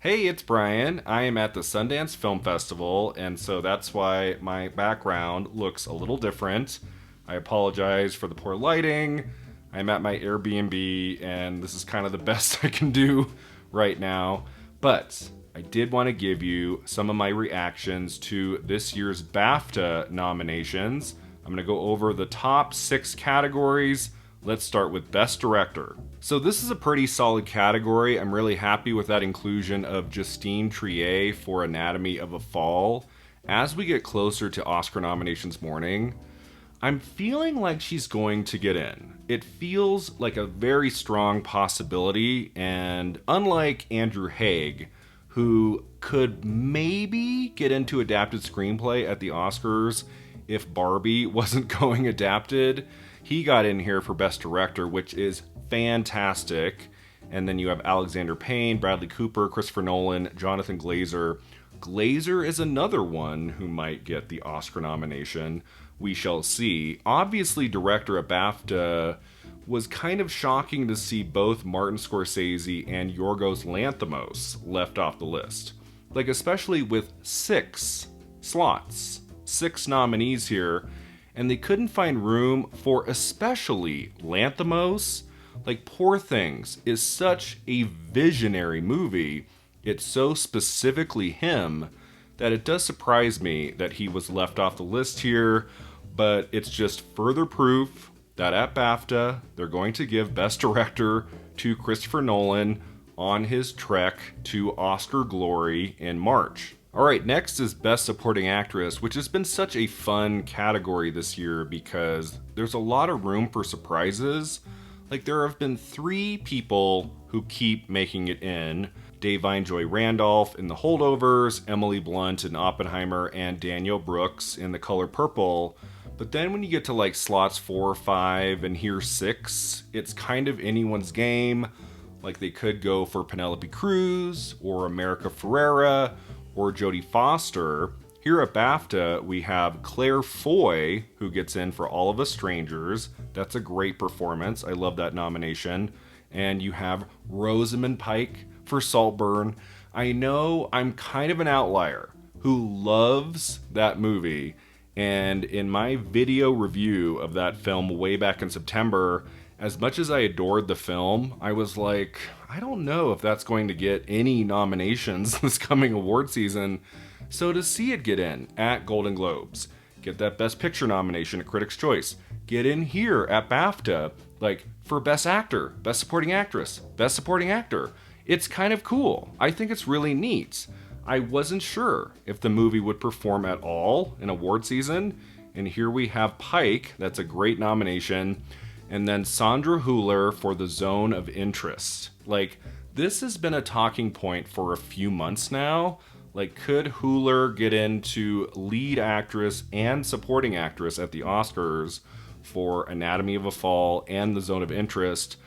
Hey, it's Brian. I am at the Sundance Film Festival, and so that's why my background looks a little different. I apologize for the poor lighting. I'm at my Airbnb, and this is kind of the best I can do right now. But I did want to give you some of my reactions to this year's BAFTA nominations. I'm going to go over the top 6 categories. Let's start with Best Director. So this is a pretty solid category. I'm really happy with that inclusion of Justine Triet for Anatomy of a Fall. As we get closer to Oscar nominations morning, I'm feeling like she's going to get in. It feels like a very strong possibility, and unlike Andrew Haig, who could maybe get into adapted screenplay at the Oscars if Barbie wasn't going adapted, he got in here for Best Director, which is fantastic. And then you have Alexander Payne, Bradley Cooper, Christopher Nolan, Jonathan Glazer. Glazer is another one who might get the Oscar nomination. We shall see. Obviously, director at BAFTA was kind of shocking to see both Martin Scorsese and Yorgos Lanthimos left off the list. Like, especially with 6 slots, 6 nominees here, and they couldn't find room for especially Lanthimos. Like, Poor Things is such a visionary movie. It's so specifically him that it does surprise me that he was left off the list here, but it's just further proof that at BAFTA, they're going to give Best Director to Christopher Nolan on his trek to Oscar glory in March. All right, next is Best Supporting Actress, which has been such a fun category this year because there's a lot of room for surprises. Like, there have been 3 people who keep making it in. Davine Joy Randolph in The Holdovers, Emily Blunt in Oppenheimer, and Danielle Brooks in The Color Purple. But then when you get to like slots 4, 5, and here 6, it's kind of anyone's game. Like, they could go for Penelope Cruz or America Ferrera or Jodie Foster. Here at BAFTA, we have Claire Foy, who gets in for All of Us Strangers. That's a great performance. I love that nomination. And you have Rosamund Pike for Saltburn. I know I'm kind of an outlier who loves that movie. And in my video review of that film way back in September, as much as I adored the film, I was like, I don't know if that's going to get any nominations this coming award season. So to see it get in at Golden Globes, get that Best Picture nomination at Critics' Choice, get in here at BAFTA, like for Best Actor, Best Supporting Actress, Best Supporting Actor, it's kind of cool. I think it's really neat. I wasn't sure if the movie would perform at all in award season, and here we have Pike, that's a great nomination, and then Sandra Hüller for The Zone of Interest. Like, this has been a talking point for a few months now. Like, could Hüller get into lead actress and supporting actress at the Oscars for Anatomy of a Fall and The Zone of Interest?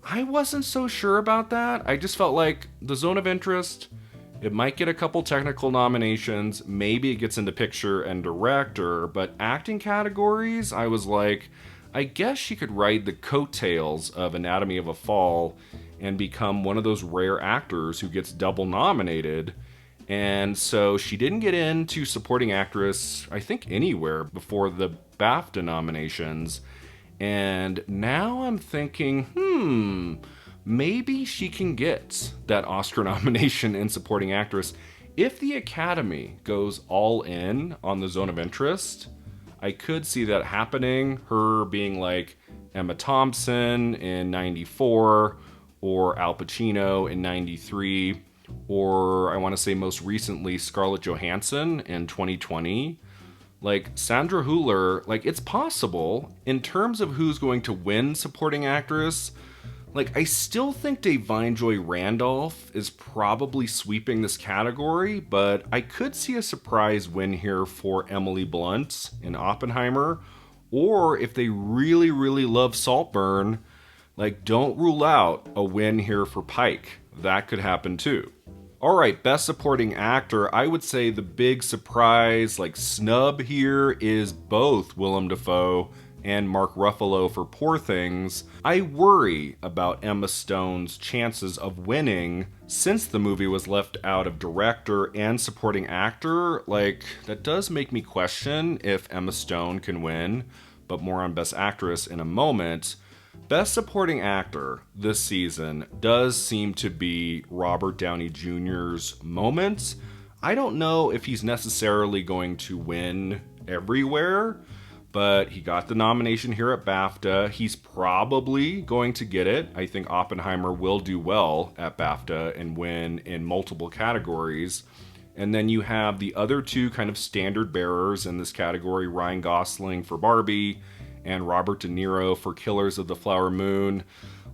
I wasn't so sure about that. I just felt like The Zone of Interest, it might get a couple technical nominations, maybe it gets into picture and director, but acting categories, I was like, I guess she could ride the coattails of Anatomy of a Fall and become one of those rare actors who gets double nominated. And so she didn't get into supporting actress, I think, anywhere before the BAFTA nominations. And now I'm thinking, maybe she can get that Oscar nomination in supporting actress. If the Academy goes all in on The Zone of Interest, I could see that happening. Her being like Emma Thompson in 94, or Al Pacino in 93, or I want to say most recently Scarlett Johansson in 2020. Like, Sandra Hüller, like, it's possible. In terms of who's going to win supporting actress, like, I still think Davine Joy Randolph is probably sweeping this category, but I could see a surprise win here for Emily Blunt in Oppenheimer, or if they really, really love Saltburn, like, don't rule out a win here for Pike. That could happen too. All right, Best Supporting Actor, I would say the big surprise, like, snub here is both Willem Dafoe and Mark Ruffalo for Poor Things, I worry about Emma Stone's chances of winning since the movie was left out of director and supporting actor. Like, that does make me question if Emma Stone can win, but more on Best Actress in a moment. Best Supporting Actor this season does seem to be Robert Downey Jr.'s moment. I don't know if he's necessarily going to win everywhere, but he got the nomination here at BAFTA. He's probably going to get it. I think Oppenheimer will do well at BAFTA and win in multiple categories. And then you have the other two kind of standard bearers in this category, Ryan Gosling for Barbie and Robert De Niro for Killers of the Flower Moon.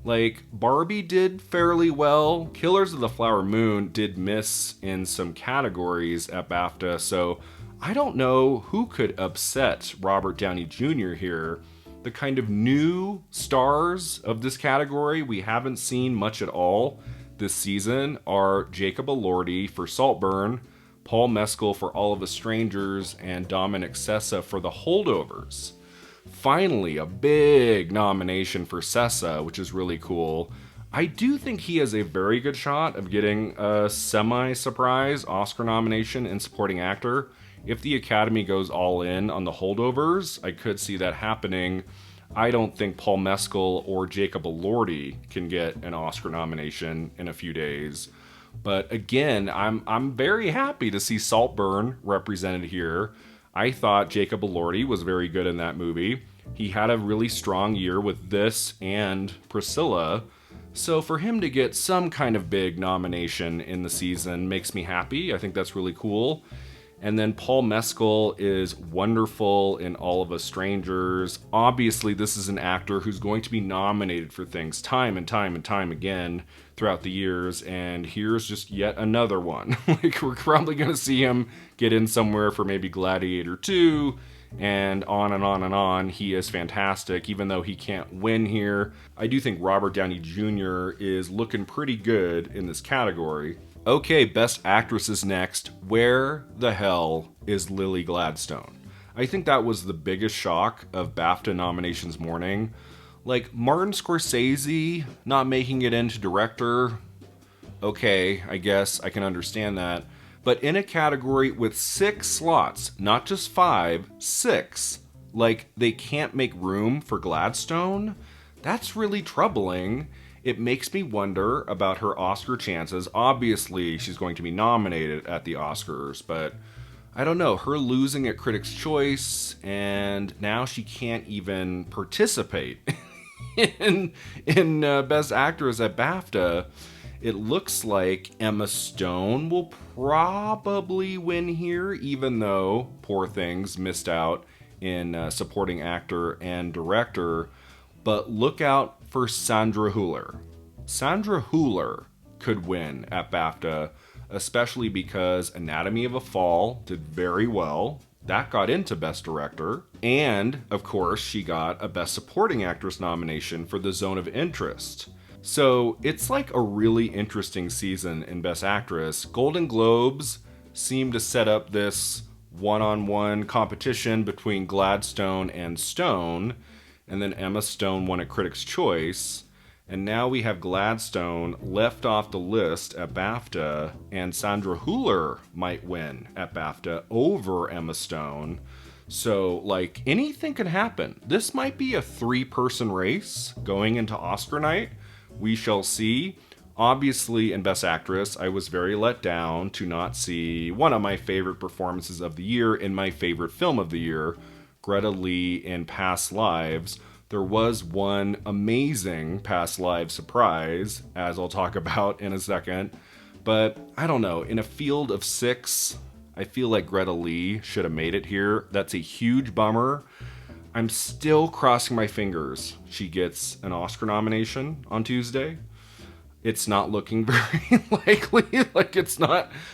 Like, Barbie did fairly well. Killers of the Flower Moon did miss in some categories at BAFTA, so I don't know who could upset Robert Downey Jr. here. The kind of new stars of this category we haven't seen much at all this season are Jacob Elordi for Saltburn, Paul Mescal for All of Us Strangers, and Dominic Sessa for The Holdovers. Finally, a big nomination for Sessa, which is really cool. I do think he has a very good shot of getting a semi-surprise Oscar nomination in Supporting Actor. If the Academy goes all in on The Holdovers, I could see that happening. I don't think Paul Mescal or Jacob Elordi can get an Oscar nomination in a few days. But again, I'm very happy to see Saltburn represented here. I thought Jacob Elordi was very good in that movie. He had a really strong year with this and Priscilla. So for him to get some kind of big nomination in the season makes me happy. I think that's really cool. And then Paul Mescal is wonderful in All of Us Strangers. Obviously, this is an actor who's going to be nominated for things time and time and time again throughout the years, and here's just yet another one. Like, we're probably going to see him get in somewhere for maybe Gladiator 2, and on and on and on. He is fantastic, even though he can't win here. I do think Robert Downey Jr. is looking pretty good in this category. Okay, Best Actress is next. Where the hell is Lily Gladstone? I think that was the biggest shock of BAFTA nominations morning. Like, Martin Scorsese not making it into director, okay, I guess I can understand that. But in a category with 6 slots, not just 5, 6, like, they can't make room for Gladstone? That's really troubling. It makes me wonder about her Oscar chances. Obviously, she's going to be nominated at the Oscars, but I don't know. Her losing at Critics' Choice, and now she can't even participate in Best Actress at BAFTA. It looks like Emma Stone will probably win here, even though Poor Things missed out in Supporting Actor and Director. But look out for Sandra Hüller. Sandra Hüller could win at BAFTA, especially because Anatomy of a Fall did very well. That got into Best Director. And, of course, she got a Best Supporting Actress nomination for The Zone of Interest. So it's like a really interesting season in Best Actress. Golden Globes seem to set up this one-on-one competition between Gladstone and Stone, and then Emma Stone won at Critics' Choice, and now we have Gladstone left off the list at BAFTA, and Sandra Hüller might win at BAFTA over Emma Stone. So, like, anything could happen. This might be a 3-person race going into Oscar night. We shall see. Obviously, in Best Actress, I was very let down to not see one of my favorite performances of the year in my favorite film of the year, Greta Lee in Past Lives. There was one amazing Past Lives surprise, as I'll talk about in a second. But I don't know, in a field of 6, I feel like Greta Lee should have made it here. That's a huge bummer. I'm still crossing my fingers she gets an Oscar nomination on Tuesday. It's not looking very likely. Like,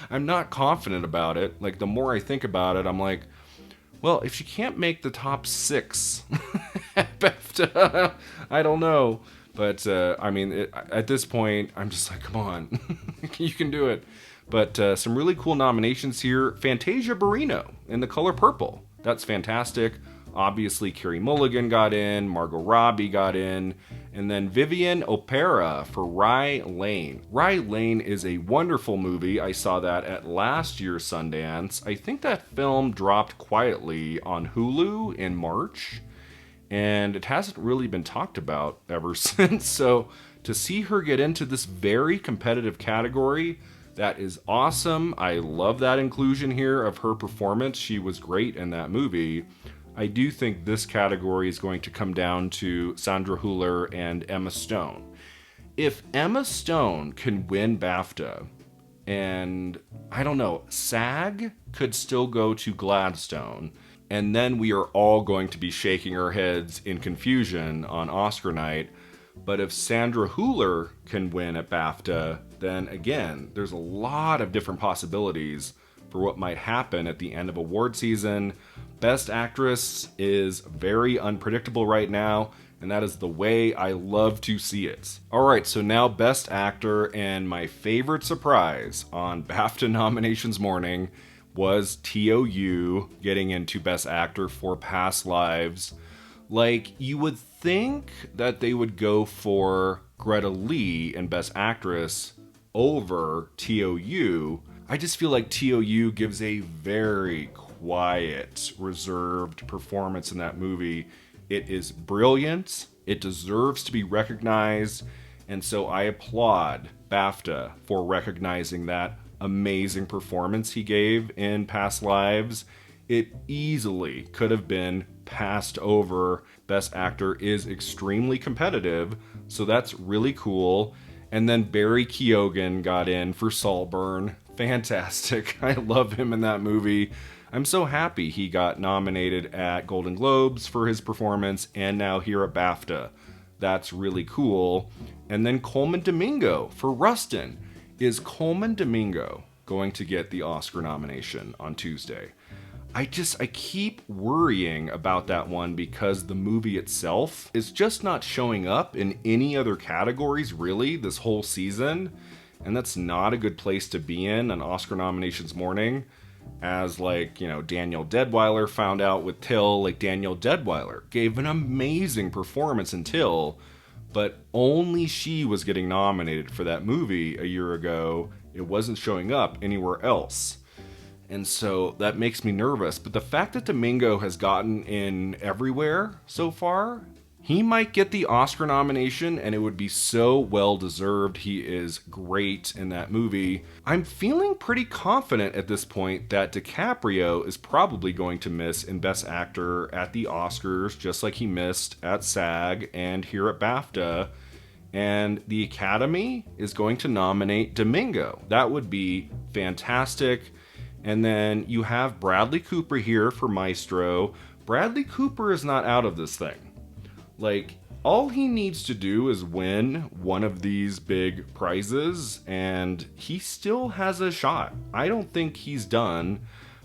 I'm not confident about it. Like, the more I think about it, I'm like, well, if she can't make the top 6 at BAFTA, I don't know. But, I mean, at this point, I'm just like, come on. You can do it. But some really cool nominations here. Fantasia Barrino in The Color Purple. That's fantastic. Obviously, Carey Mulligan got in, Margot Robbie got in, and then Vivian Opera for Rye Lane. Rye Lane is a wonderful movie. I saw that at last year's Sundance. I think that film dropped quietly on Hulu in March, and it hasn't really been talked about ever since. So to see her get into this very competitive category, that is awesome. I love that inclusion here of her performance. She was great in that movie. I do think this category is going to come down to Sandra Hüller and Emma Stone. If Emma Stone can win BAFTA, and I don't know, SAG could still go to Gladstone, and then we are all going to be shaking our heads in confusion on Oscar night. But if Sandra Hüller can win at BAFTA, then again, there's a lot of different possibilities for what might happen at the end of award season. Best Actress is very unpredictable right now, and that is the way I love to see it. Alright, so now Best Actor, and my favorite surprise on BAFTA nominations morning was T.O.U. getting into Best Actor for Past Lives. Like, you would think that they would go for Greta Lee in Best Actress over T.O.U. I just feel like T.O.U. gives a very quiet, reserved performance in that movie. It is brilliant. It deserves to be recognized. And so I applaud BAFTA for recognizing that amazing performance he gave in Past Lives. It easily could have been passed over. Best Actor is extremely competitive, so that's really cool. And then Barry Keoghan got in for Saltburn. Fantastic. I love him in that movie. I'm so happy he got nominated at Golden Globes for his performance and now here at BAFTA. That's really cool. And then Coleman Domingo for Rustin. Is Coleman Domingo going to get the Oscar nomination on Tuesday? I keep worrying about that one because the movie itself is just not showing up in any other categories really this whole season. And that's not a good place to be in on Oscar nominations morning. As Danielle Deadwyler found out with Till, Danielle Deadwyler gave an amazing performance in Till, but only she was getting nominated for that movie a year ago. It wasn't showing up anywhere else. And so that makes me nervous. But the fact that Domingo has gotten in everywhere so far, he might get the Oscar nomination, and it would be so well deserved. He is great in that movie. I'm feeling pretty confident at this point that DiCaprio is probably going to miss in Best Actor at the Oscars, just like he missed at SAG and here at BAFTA. And the Academy is going to nominate Domingo. That would be fantastic. And then you have Bradley Cooper here for Maestro. Bradley Cooper is not out of this thing. All he needs to do is win one of these big prizes, and he still has a shot. I don't think he's done.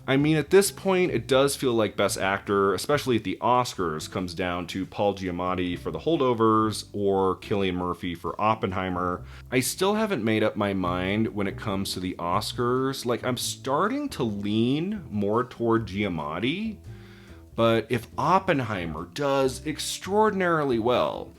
I mean, at this point, it does feel like Best Actor, especially at the Oscars, comes down to Paul Giamatti for The Holdovers or Cillian Murphy for Oppenheimer. I still haven't made up my mind when it comes to the Oscars. I'm starting to lean more toward Giamatti. But if Oppenheimer does extraordinarily well,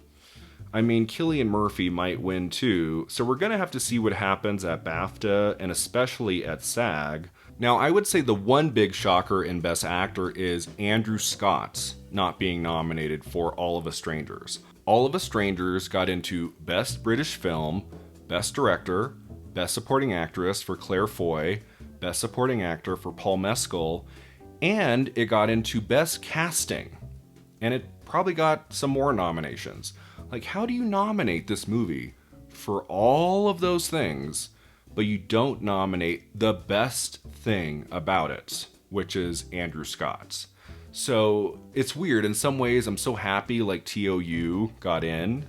I mean, Cillian Murphy might win too, so we're going to have to see what happens at BAFTA and especially at SAG. Now, I would say the one big shocker in Best Actor is Andrew Scott not being nominated for All of Us Strangers. All of Us Strangers got into Best British Film, Best Director, Best Supporting Actress for Claire Foy, Best Supporting Actor for Paul Mescal, and it got into Best Casting. And it probably got some more nominations. How do you nominate this movie for all of those things, but you don't nominate the best thing about it, which is Andrew Scott? So it's weird. In some ways, I'm so happy T.O.U. got in.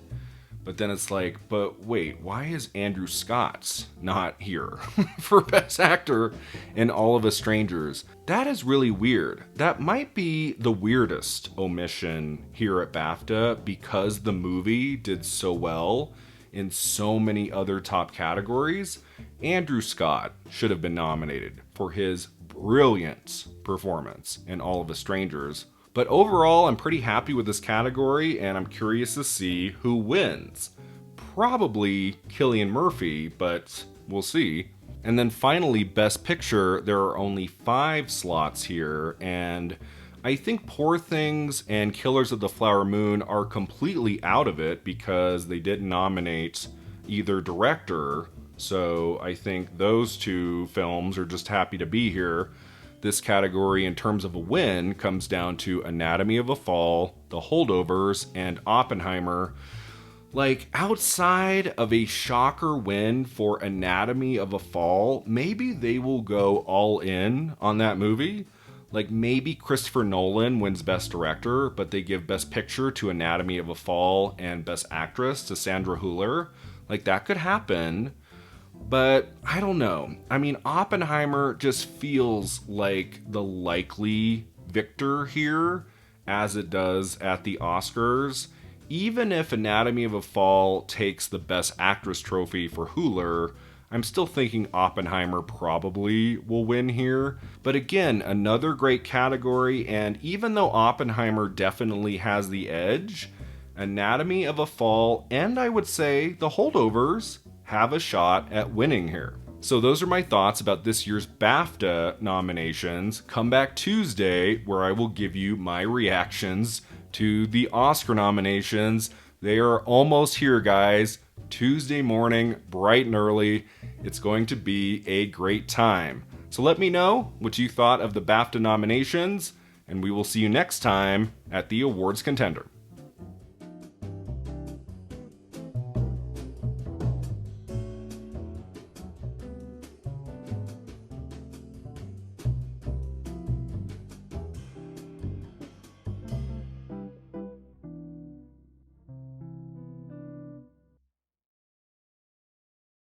But then it's but wait, why is Andrew Scott not here for Best Actor in All of Us Strangers? That is really weird. That might be the weirdest omission here at BAFTA because the movie did so well in so many other top categories. Andrew Scott should have been nominated for his brilliant performance in All of Us Strangers. But overall, I'm pretty happy with this category, and I'm curious to see who wins. Probably Cillian Murphy, but we'll see. And then finally, Best Picture, there are only 5 slots here, and I think Poor Things and Killers of the Flower Moon are completely out of it because they didn't nominate either director. So I think those 2 films are just happy to be here. This category, in terms of a win, comes down to Anatomy of a Fall, The Holdovers, and Oppenheimer. Like, outside of a shocker win for Anatomy of a Fall, maybe they will go all in on that movie. Like, maybe Christopher Nolan wins Best Director, but they give Best Picture to Anatomy of a Fall and Best Actress to Sandra Hüller. Like, that could happen. But I don't know. I mean, Oppenheimer just feels like the likely victor here, as it does at the Oscars. Even if Anatomy of a Fall takes the Best Actress trophy for Hüller, I'm still thinking Oppenheimer probably will win here. But again, another great category, and even though Oppenheimer definitely has the edge, Anatomy of a Fall, and I would say The Holdovers, have a shot at winning here. So those are my thoughts about this year's BAFTA nominations. Come back Tuesday, where I will give you my reactions to the Oscar nominations. They are almost here, guys. Tuesday morning, bright and early. It's going to be a great time. So let me know what you thought of the BAFTA nominations, and we will see you next time at the Awards Contender.